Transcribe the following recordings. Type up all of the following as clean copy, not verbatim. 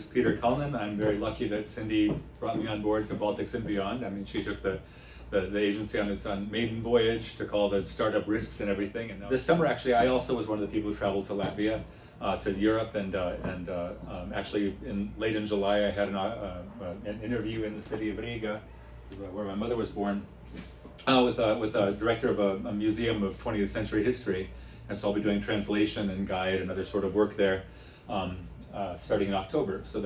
is Peter Kalnin. I'm very lucky that Cindy brought me on board to Baltics and Beyond. I mean, she took the agency on its maiden voyage, took all the startup risks and everything. And this summer, actually, I also was one of the people who traveled to Latvia, to Europe, and actually late in July, I had an interview in the city of Riga, where my mother was born, with a director of a museum of 20th century history. And so I'll be doing translation and guide and other sort of work there, starting in October. So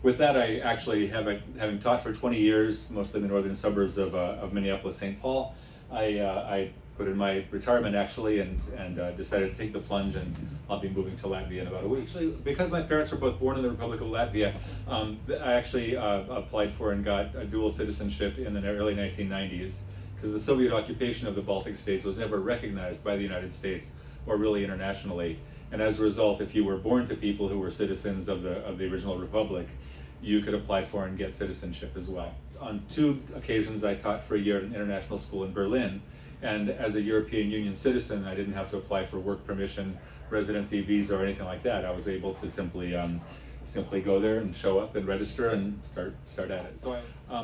with that, I actually having taught for 20 years, mostly in the northern suburbs of Minneapolis, St. Paul, I put in my retirement actually and decided to take the plunge, and I'll be moving to Latvia in about a week. Actually, because my parents were both born in the Republic of Latvia, I actually applied for and got a dual citizenship in the early 1990s, because the Soviet occupation of the Baltic states was never recognized by the United States or really internationally. And as a result, if you were born to people who were citizens of the original republic, you could apply for and get citizenship as well. On 2 occasions, I taught for a year at an international school in Berlin. And as a European Union citizen, I didn't have to apply for work permission, residency, visa, or anything like that. I was able to simply go there and show up and register and start at it. So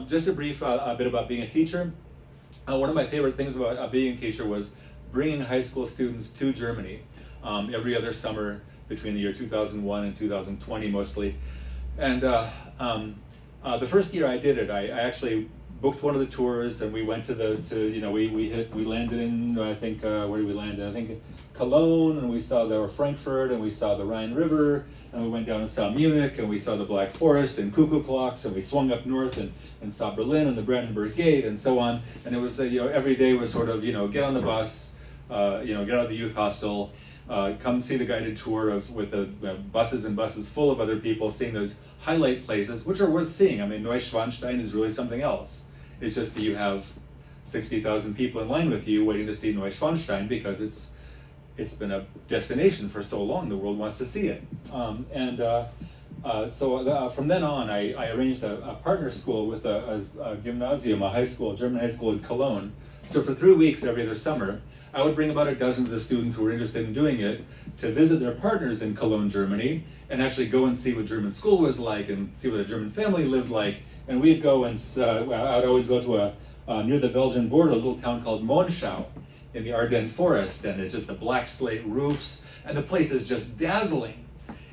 just a brief bit about being a teacher. One of my favorite things about being a teacher was bringing high school students to Germany every other summer between the year 2001 and 2020 mostly. And the first year I did it, I actually booked one of the tours, and we went we landed in, I think, where did we land? I think Cologne, and we saw Frankfurt, and we saw the Rhine River, and we went down and saw Munich, and we saw the Black Forest and Cuckoo Clocks, and we swung up north and saw Berlin and the Brandenburg Gate and so on. And it was, every day was sort of, get on the bus, get out of the youth hostel, come see the guided tour with the buses and buses full of other people, seeing those highlight places, which are worth seeing. I mean, Neuschwanstein is really something else. It's just that you have 60,000 people in line with you waiting to see Neuschwanstein because it's been a destination for so long, the world wants to see it. So from then on, I arranged a partner school with a gymnasium, a high school, German high school in Cologne. So for 3 weeks every other summer, I would bring about a dozen of the students who were interested in doing it to visit their partners in Cologne, Germany, and actually go and see what German school was like and see what a German family lived like. And we'd go and, I'd always go to near the Belgian border, a little town called Monschau in the Ardennes forest, and it's just the black slate roofs, and the place is just dazzling.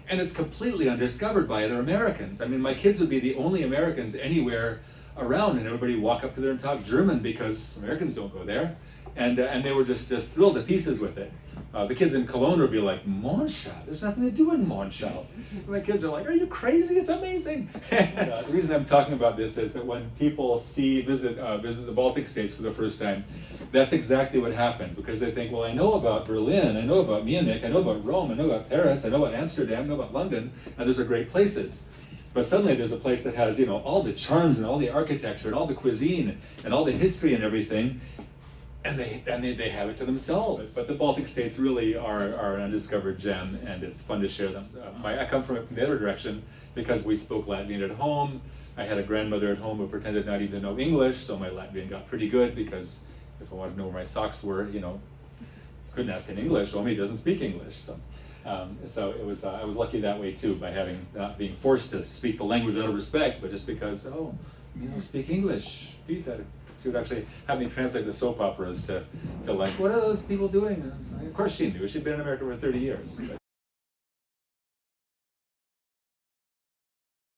And it's completely undiscovered by other Americans. I mean, my kids would be the only Americans anywhere around, and everybody would walk up to there and talk German because Americans don't go there. And they were just thrilled to pieces with it. The kids in Cologne would be like, Monschau? There's nothing to do in Monschau. And my kids are like, are you crazy? It's amazing. The reason I'm talking about this is that when people visit the Baltic states for the first time, that's exactly what happens, because they think, well, I know about Berlin, I know about Munich, I know about Rome, I know about Paris, I know about Amsterdam, I know about London, and those are great places. But suddenly there's a place that has, all the charms and all the architecture and all the cuisine and all the history and everything, and they have it to themselves. But the Baltic states really are an undiscovered gem, and it's fun to share them. I come from it from the other direction because we spoke Latvian at home. I had a grandmother at home who pretended not even to know English, so my Latvian got pretty good, because if I wanted to know where my socks were, couldn't ask in English. Well, he doesn't speak English, so it was. I was lucky that way too, by not being forced to speak the language out of respect, but just because speak English, Peter. She would actually have me translate the soap operas to like, what are those people doing? And I was like, of course she knew. She'd been in America for 30 years.